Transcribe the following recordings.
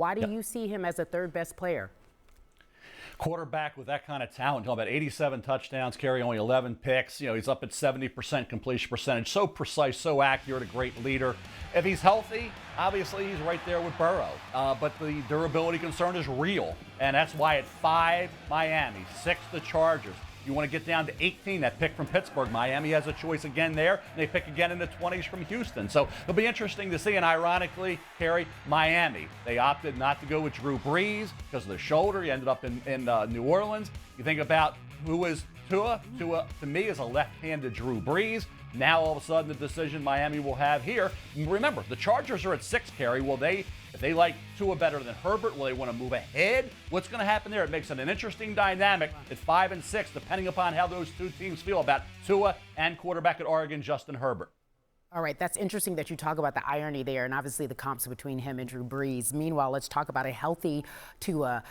Why do you see him as a third best player? Quarterback with that kind of talent, talking about 87 touchdowns, carry only 11 picks. He's up at 70% completion percentage. So precise, so accurate, a great leader. If he's healthy, obviously he's right there with Burrow. But the durability concern is real. And that's why at 5, Miami, 6, the Chargers. You want to get down to 18, that pick from Pittsburgh. Miami has a choice again there. And they pick again in the 20s from Houston. So it'll be interesting to see. And ironically, Kerry, Miami, they opted not to go with Drew Brees because of the shoulder. He ended up in New Orleans. You think about who is Tua. Tua, to me, is a left-handed Drew Brees. Now, all of a sudden, the decision Miami will have here. Remember, the Chargers are at 6, Kerry. If they like Tua better than Herbert, will they want to move ahead? What's going to happen there? It makes it an interesting dynamic at 5 and 6, depending upon how those two teams feel about Tua and quarterback at Oregon, Justin Herbert. All right, that's interesting that you talk about the irony there and obviously the comps between him and Drew Brees. Meanwhile, let's talk about a healthy Tua.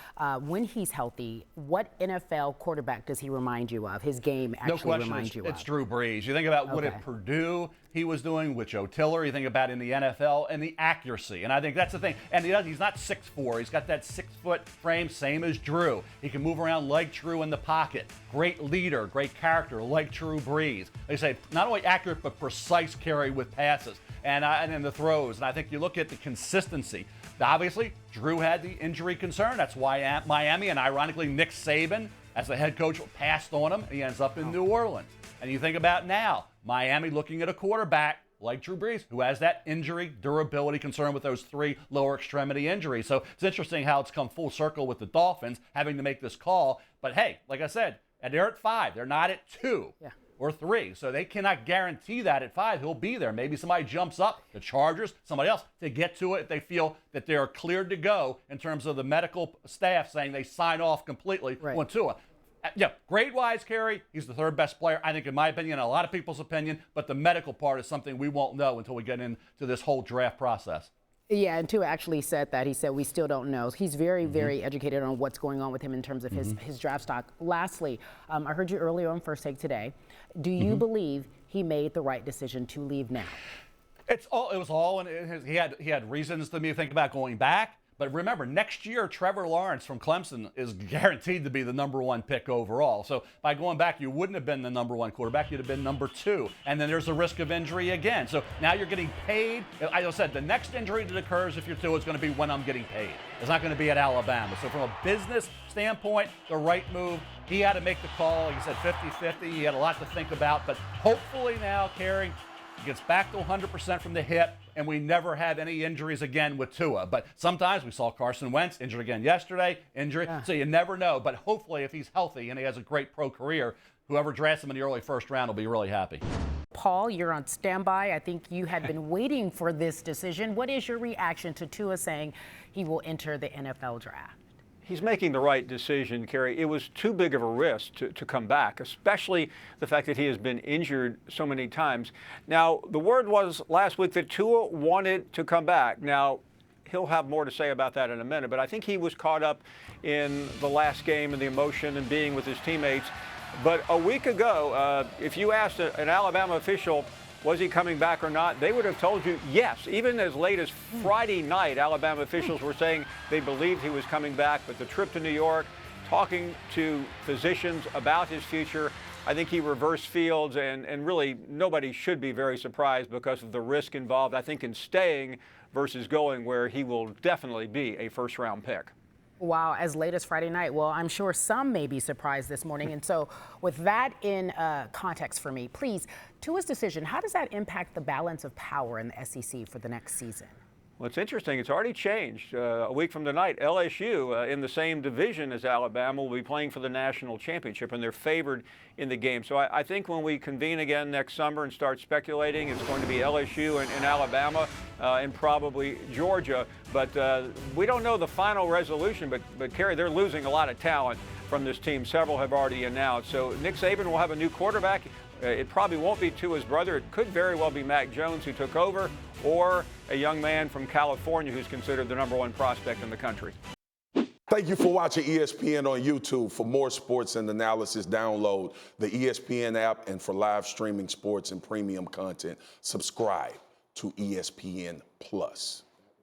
When he's healthy, what NFL quarterback does he remind you of? His game actually reminds you of? It's Drew Brees. You think about what at Purdue he was doing with Joe Tiller. You think about in the NFL and the accuracy. And I think that's the thing. And he's not 6'4". He's got that 6-foot frame, same as Drew. He can move around like Drew in the pocket. Great leader, great character, like Drew Brees. They say not only accurate, but precise carry with passes and in the throws. And I think you look at the consistency. Obviously, Drew had the injury concern. That's why Miami, and ironically, Nick Saban, as the head coach, passed on him. He ends up in New Orleans. And you think about now, Miami looking at a quarterback like Drew Brees, who has that injury durability concern with those 3 lower extremity injuries. So it's interesting how it's come full circle with the Dolphins having to make this call. But hey, like I said, they're at 5. They're not at 2 or 3. So they cannot guarantee that at 5 he'll be there. Maybe somebody jumps up, the Chargers, somebody else, to get to it if they feel that they're cleared to go in terms of the medical staff saying they sign off completely on Tua. Yeah, grade-wise, Kerry, he's the 3rd best player, I think, in my opinion, a lot of people's opinion, but the medical part is something we won't know until we get into this whole draft process. Yeah, and Tua actually said that. He said, we still don't know. He's very, very educated on what's going on with him in terms of his draft stock. Lastly, I heard you earlier on First Take today. Do you believe he made the right decision to leave now? It was all, and he had reasons to me to think about going back. But remember, next year, Trevor Lawrence from Clemson is guaranteed to be the #1 pick overall. So by going back, you wouldn't have been the #1 quarterback. You'd have been number 2. And then there's a risk of injury again. So now you're getting paid. I said, the next injury that occurs if you're Tua is going to be when I'm getting paid. It's not going to be at Alabama. So from a business standpoint, the right move. He had to make the call. Like you said, 50-50. He had a lot to think about. But hopefully now, Kerry, he gets back to 100% from the hip, and we never have any injuries again with Tua. But sometimes we saw Carson Wentz injured again yesterday, so you never know. But hopefully if he's healthy and he has a great pro career, whoever drafts him in the early first round will be really happy. Paul, you're on standby. I think you had been waiting for this decision. What is your reaction to Tua saying he will enter the NFL draft? He's making the right decision, Kerry. It was too big of a risk to come back, especially the fact that he has been injured so many times. Now, the word was last week that Tua wanted to come back. Now, he'll have more to say about that in a minute, but I think he was caught up in the last game and the emotion and being with his teammates. But a week ago, if you asked an Alabama official, was he coming back or not, they would have told you yes. Even as late as Friday night, Alabama officials were saying they believed he was coming back. But the trip to New York, talking to physicians about his future, I think he reversed fields, and really nobody should be very surprised because of the risk involved, I think, in staying versus going, where he will definitely be a first-round pick. Wow, as late as Friday night. Well, I'm sure some may be surprised this morning. And so with that in context for me, please, Tua's decision, how does that impact the balance of power in the SEC for the next season? Well, it's interesting. It's already changed. A week from tonight, LSU, in the same division as Alabama, will be playing for the national championship, and they're favored in the game. So I think when we convene again next summer and start speculating, it's going to be LSU and Alabama and probably Georgia. But we don't know the final resolution. But Kerry, they're losing a lot of talent from this team. Several have already announced. So Nick Saban will have a new quarterback. It probably won't be Tua's brother. It could very well be Mac Jones, who took over, or a young man from California who's considered the #1 prospect in the country. Thank you for watching ESPN on YouTube. For more sports and analysis, download the ESPN app, and for live streaming sports and premium content, subscribe to ESPN Plus.